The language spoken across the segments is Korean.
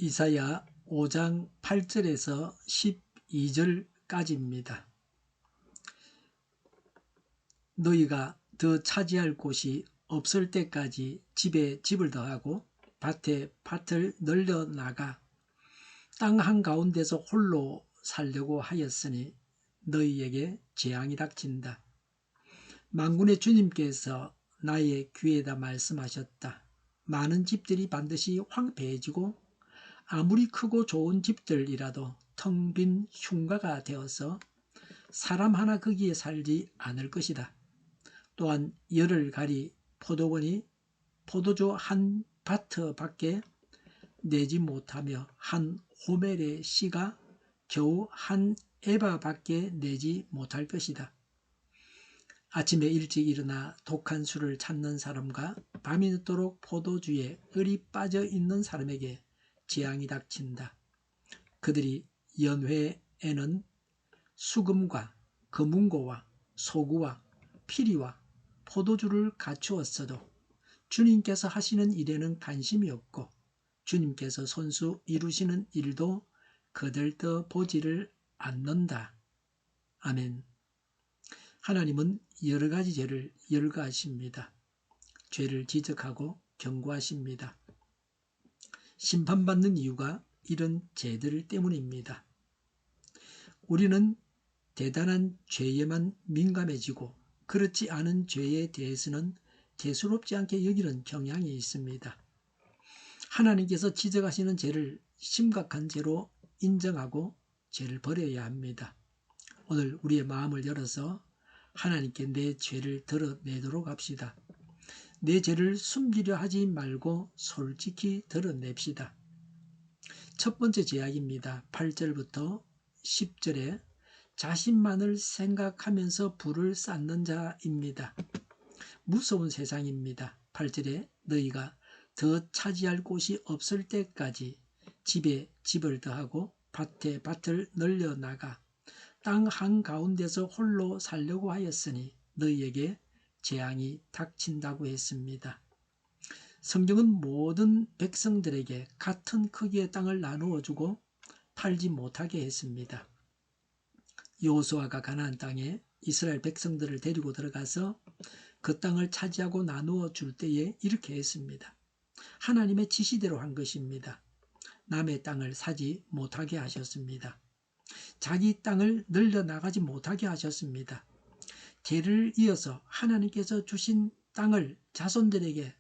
이사야 5장 8절에서 12절까지입니다. 너희가 더 차지할 곳이 없을 때까지 집에 집을 더하고 밭에 밭을 늘려나가 땅 한가운데서 홀로 살려고 하였으니 너희에게 재앙이 닥친다. 만군의 주님께서 나의 귀에다 말씀하셨다. 많은 집들이 반드시 황폐해지고 아무리 크고 좋은 집들이라도 텅 빈 흉가가 되어서 사람 하나 거기에 살지 않을 것이다. 또한 열을 가리 포도원이 포도주 한 바트밖에 내지 못하며 한 호멜의 씨가 겨우 한 에바밖에 내지 못할 것이다. 아침에 일찍 일어나 독한 술을 찾는 사람과 밤이 늦도록 포도주에 을이 빠져 있는 사람에게 재앙이 닥친다. 그들이 연회에는 수금과 금은고와 소구와 피리와 포도주를 갖추었어도 주님께서 하시는 일에는 관심이 없고 주님께서 손수 이루시는 일도 거들떠 보지를 않는다. 아멘. 하나님은 여러 가지 죄를 열거하십니다. 죄를 지적하고 경고하십니다. 심판받는 이유가 이런 죄들 때문입니다. 우리는 대단한 죄에만 민감해지고 그렇지 않은 죄에 대해서는 대수롭지 않게 여기는 경향이 있습니다. 하나님께서 지적하시는 죄를 심각한 죄로 인정하고 죄를 버려야 합니다. 오늘 우리의 마음을 열어서 하나님께 내 죄를 드러내도록 합시다. 내 죄를 숨기려 하지 말고 솔직히 드러냅시다. 첫 번째 제약입니다. 8절부터 10절에 자신만을 생각하면서 불을 쌓는 자입니다. 무서운 세상입니다. 8절에 너희가 더 차지할 곳이 없을 때까지 집에 집을 더하고 밭에 밭을 늘려나가 땅 한가운데서 홀로 살려고 하였으니 너희에게 재앙이 닥친다고 했습니다. 성경은 모든 백성들에게 같은 크기의 땅을 나누어 주고 팔지 못하게 했습니다. 여호수아가 가나안 땅에 이스라엘 백성들을 데리고 들어가서 그 땅을 차지하고 나누어 줄 때에 이렇게 했습니다. 하나님의 지시대로 한 것입니다. 남의 땅을 사지 못하게 하셨습니다. 자기 땅을 늘려나가지 못하게 하셨습니다. 대를 이어서 하나님께서 주신 땅을 자손들에게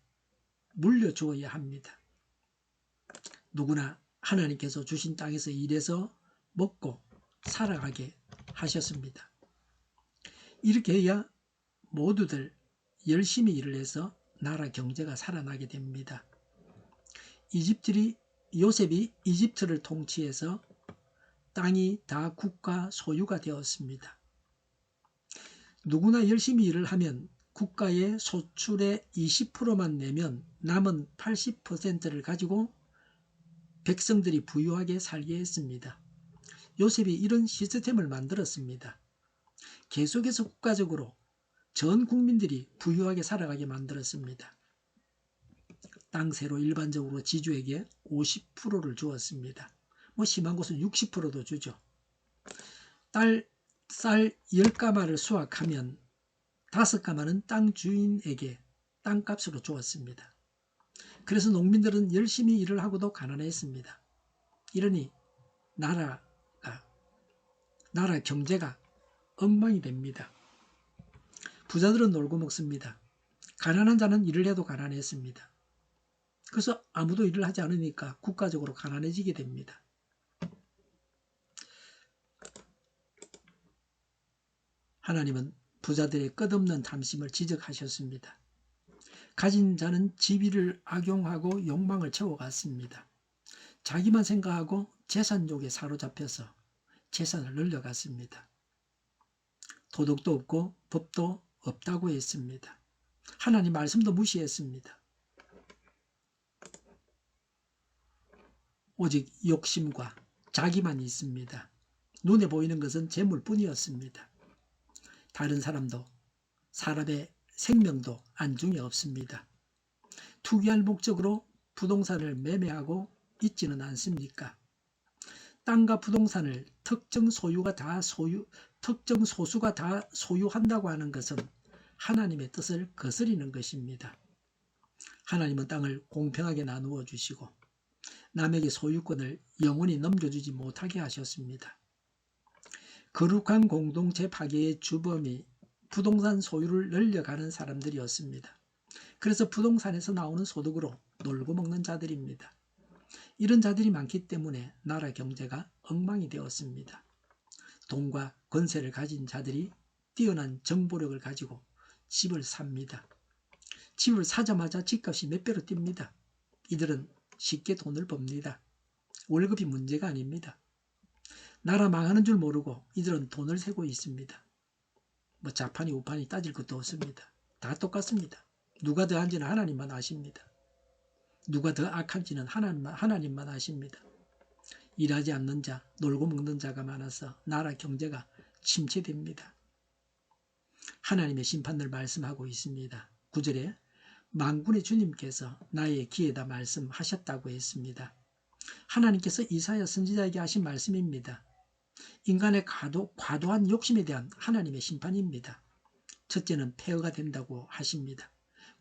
물려주어야 합니다. 누구나 하나님께서 주신 땅에서 일해서 먹고 살아가게 하셨습니다. 이렇게 해야 모두들 열심히 일을 해서 나라 경제가 살아나게 됩니다. 요셉이 이집트를 통치해서 땅이 다 국가 소유가 되었습니다. 누구나 열심히 일을 하면 국가의 소출의 20%만 내면 남은 80%를 가지고 백성들이 부유하게 살게 했습니다. 요셉이 이런 시스템을 만들었습니다. 계속해서 국가적으로 전 국민들이 부유하게 살아가게 만들었습니다. 땅세로 일반적으로 지주에게 50%를 주었습니다. 심한 곳은 60%도 주죠. 쌀 10가마를 수확하면 5가마는 땅 주인에게 땅값으로 주었습니다. 그래서 농민들은 열심히 일을 하고도 가난했습니다. 이러니 나라 경제가 엉망이 됩니다. 부자들은 놀고 먹습니다. 가난한 자는 일을 해도 가난했습니다. 그래서 아무도 일을 하지 않으니까 국가적으로 가난해지게 됩니다. 하나님은 부자들의 끝없는 탐심을 지적하셨습니다. 가진 자는 지위를 악용하고 욕망을 채워갔습니다. 자기만 생각하고 재산욕에 사로잡혀서 재산을 늘려갔습니다. 도덕도 없고 법도 없다고 했습니다. 하나님 말씀도 무시했습니다. 오직 욕심과 자기만 있습니다. 눈에 보이는 것은 재물뿐이었습니다. 다른 사람도 사람의 생명도 안중에 없습니다. 투기할 목적으로 부동산을 매매하고 있지는 않습니까? 땅과 부동산을 특정 소수가 다 소유한다고 하는 것은 하나님의 뜻을 거스리는 것입니다. 하나님은 땅을 공평하게 나누어 주시고 남에게 소유권을 영원히 넘겨주지 못하게 하셨습니다. 거룩한 공동체 파괴의 주범이 부동산 소유를 늘려가는 사람들이었습니다. 그래서 부동산에서 나오는 소득으로 놀고 먹는 자들입니다. 이런 자들이 많기 때문에 나라 경제가 엉망이 되었습니다. 돈과 권세를 가진 자들이 뛰어난 정보력을 가지고 집을 삽니다. 집을 사자마자 집값이 몇 배로 뜁니다. 이들은 쉽게 돈을 법니다. 월급이 문제가 아닙니다. 나라 망하는 줄 모르고 이들은 돈을 세고 있습니다. 뭐 좌판이 우판이 따질 것도 없습니다. 다 똑같습니다. 누가 더한지는 하나님만 아십니다. 누가 더 악한지는 하나님만 아십니다. 일하지 않는 자, 놀고 먹는 자가 많아서 나라 경제가 침체됩니다. 하나님의 심판을 말씀하고 있습니다. 9절에 만군의 주님께서 나의 귀에다 말씀하셨다고 했습니다. 하나님께서 이사야 선지자에게 하신 말씀입니다. 인간의 과도한 욕심에 대한 하나님의 심판입니다. 첫째는 폐허가 된다고 하십니다.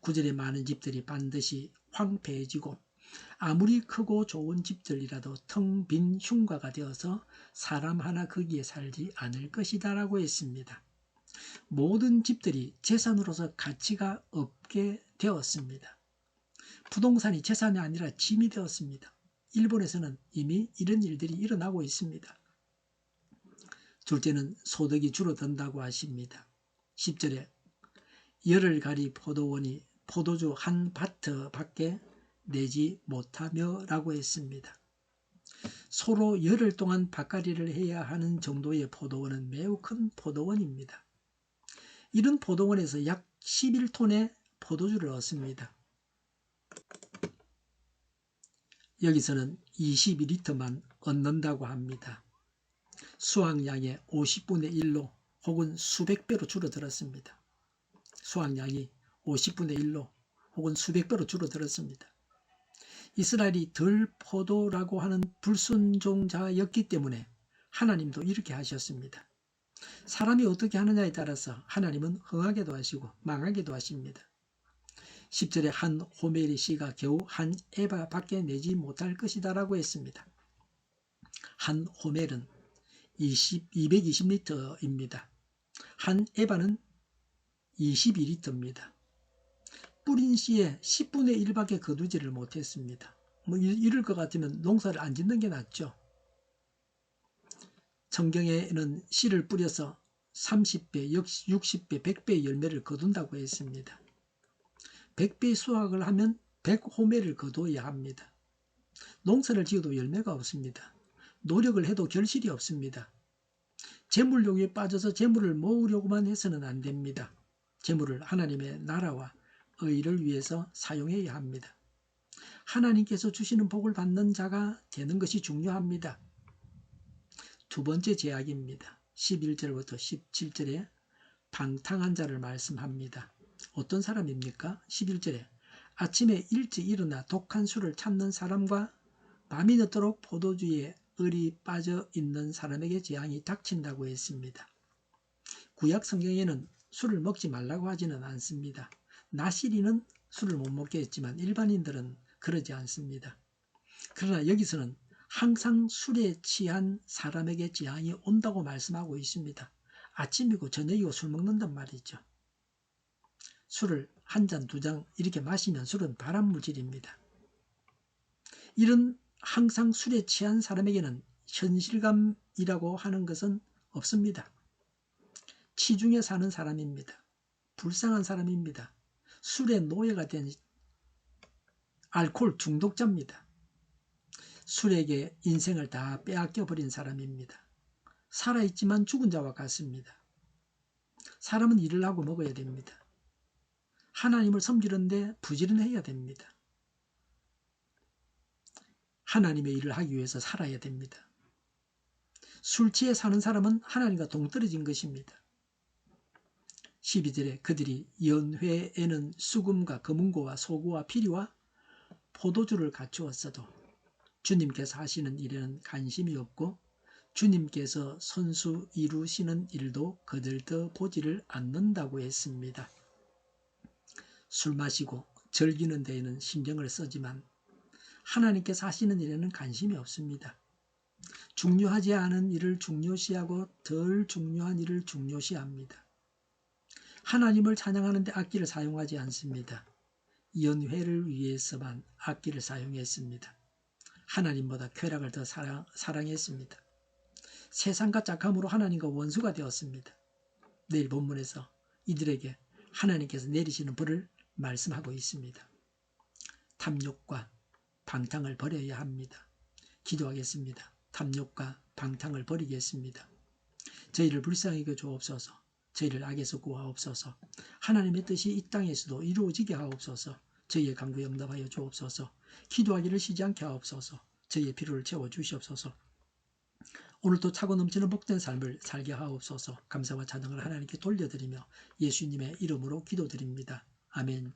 9절에 많은 집들이 반드시 황폐해지고 아무리 크고 좋은 집들이라도 텅 빈 흉가가 되어서 사람 하나 거기에 살지 않을 것이다 라고 했습니다. 모든 집들이 재산으로서 가치가 없게 되었습니다. 부동산이 재산이 아니라 짐이 되었습니다. 일본에서는 이미 이런 일들이 일어나고 있습니다. 둘째는 소득이 줄어든다고 하십니다. 10절에 열흘가리 포도원이 포도주 한 바트밖에 내지 못하며 라고 했습니다. 소로 열흘 동안 밭갈이를 해야 하는 정도의 포도원은 매우 큰 포도원입니다. 이런 포도원에서 약 11톤의 포도주를 얻습니다. 여기서는 22리터만 얻는다고 합니다. 수확량의 50분의 1로 혹은 수백 배로 줄어들었습니다. 수확량이 50분의 1로 혹은 수백 배로 줄어들었습니다. 이스라엘이 덜 포도라고 하는 불순종자였기 때문에 하나님도 이렇게 하셨습니다. 사람이 어떻게 하느냐에 따라서 하나님은 흥하게도 하시고 망하게도 하십니다. 10절에 한 호멜의 씨가 겨우 한 에바밖에 내지 못할 것이다 라고 했습니다. 한 호멜은 220리터입니다. 한 에바는 22리터입니다. 뿌린 씨의 10분의 1밖에 거두지를 못했습니다. 뭐 이럴 것 같으면 농사를 안 짓는 게 낫죠. 성경에는 씨를 뿌려서 30배, 60배, 100배의 열매를 거둔다고 했습니다. 100배 수확을 하면 100호매를 거둬야 합니다. 농사를 지어도 열매가 없습니다. 노력을 해도 결실이 없습니다. 재물욕에 빠져서 재물을 모으려고만 해서는 안 됩니다. 재물을 하나님의 나라와 의를 위해서 사용해야 합니다. 하나님께서 주시는 복을 받는 자가 되는 것이 중요합니다. 두 번째 제약입니다. 11절부터 17절에 방탕한 자를 말씀합니다. 어떤 사람입니까? 11절에 아침에 일찍 일어나 독한 술을 찾는 사람과 밤이 늦도록 포도주에 을이 빠져 있는 사람에게 재앙이 닥친다고 했습니다. 구약 성경에는 술을 먹지 말라고 하지는 않습니다. 나시리는 술을 못 먹게 했지만 일반인들은 그러지 않습니다. 그러나 여기서는 항상 술에 취한 사람에게 재앙이 온다고 말씀하고 있습니다. 아침이고 저녁이고 술 먹는단 말이죠. 술을 한 잔, 두 잔 이렇게 마시면 술은 발암물질입니다. 이런 항상 술에 취한 사람에게는 현실감이라고 하는 것은 없습니다. 치중에 사는 사람입니다. 불쌍한 사람입니다. 술의 노예가 된 알코올 중독자입니다. 술에게 인생을 다 빼앗겨 버린 사람입니다. 살아있지만 죽은 자와 같습니다. 사람은 일을 하고 먹어야 됩니다. 하나님을 섬기는데 부지런해야 됩니다. 하나님의 일을 하기 위해서 살아야 됩니다. 술 취해 사는 사람은 하나님과 동떨어진 것입니다. 12절에 그들이 연회에는 수금과 검은고와 소고와 피리와 포도주를 갖추었어도 주님께서 하시는 일에는 관심이 없고 주님께서 선수 이루시는 일도 거들떠 보지를 않는다고 했습니다. 술 마시고 즐기는 데에는 신경을 쓰지만 하나님께서 하시는 일에는 관심이 없습니다. 중요하지 않은 일을 중요시하고 덜 중요한 일을 중요시합니다. 하나님을 찬양하는 데 악기를 사용하지 않습니다. 연회를 위해서만 악기를 사용했습니다. 하나님보다 쾌락을 더 사랑했습니다. 세상과 짝함으로 하나님과 원수가 되었습니다. 내일 본문에서 이들에게 하나님께서 내리시는 벌을 말씀하고 있습니다. 탐욕과 방탕을 버려야 합니다. 기도하겠습니다. 탐욕과 방탕을 버리겠습니다. 저희를 불쌍히 여겨 주옵소서. 저희를 악에서 구하옵소서. 하나님의 뜻이 이 땅에서도 이루어지게 하옵소서. 저희의 간구에 응답하여 주옵소서. 기도하기를 쉬지 않게 하옵소서. 저희의 필요를 채워주시옵소서. 오늘도 차고 넘치는 복된 삶을 살게 하옵소서. 감사와 찬양을 하나님께 돌려드리며 예수님의 이름으로 기도드립니다. 아멘.